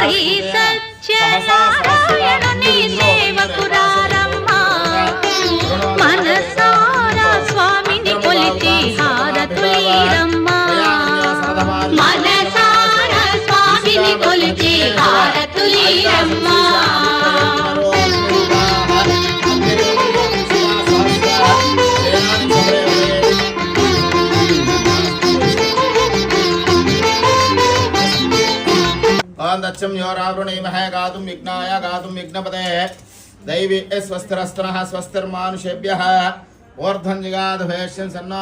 శ్రీ సత్యనారాయణుని సేవకురారమ్మా మనసారా స్వామిని కొలిచి హారతులీరమ్మా మనసారా స్వామిని కొలిచి హారతులీరమ్మా दक्षं योरावृणीमहे गातुं विघ्नाय गातुं विघ्नपते दैवी स्वस्तिरस्तनः स्वस्तिर्मानुषेभ्यः ऊर्ध्वं जिगाद भवेष्यन् सन्नो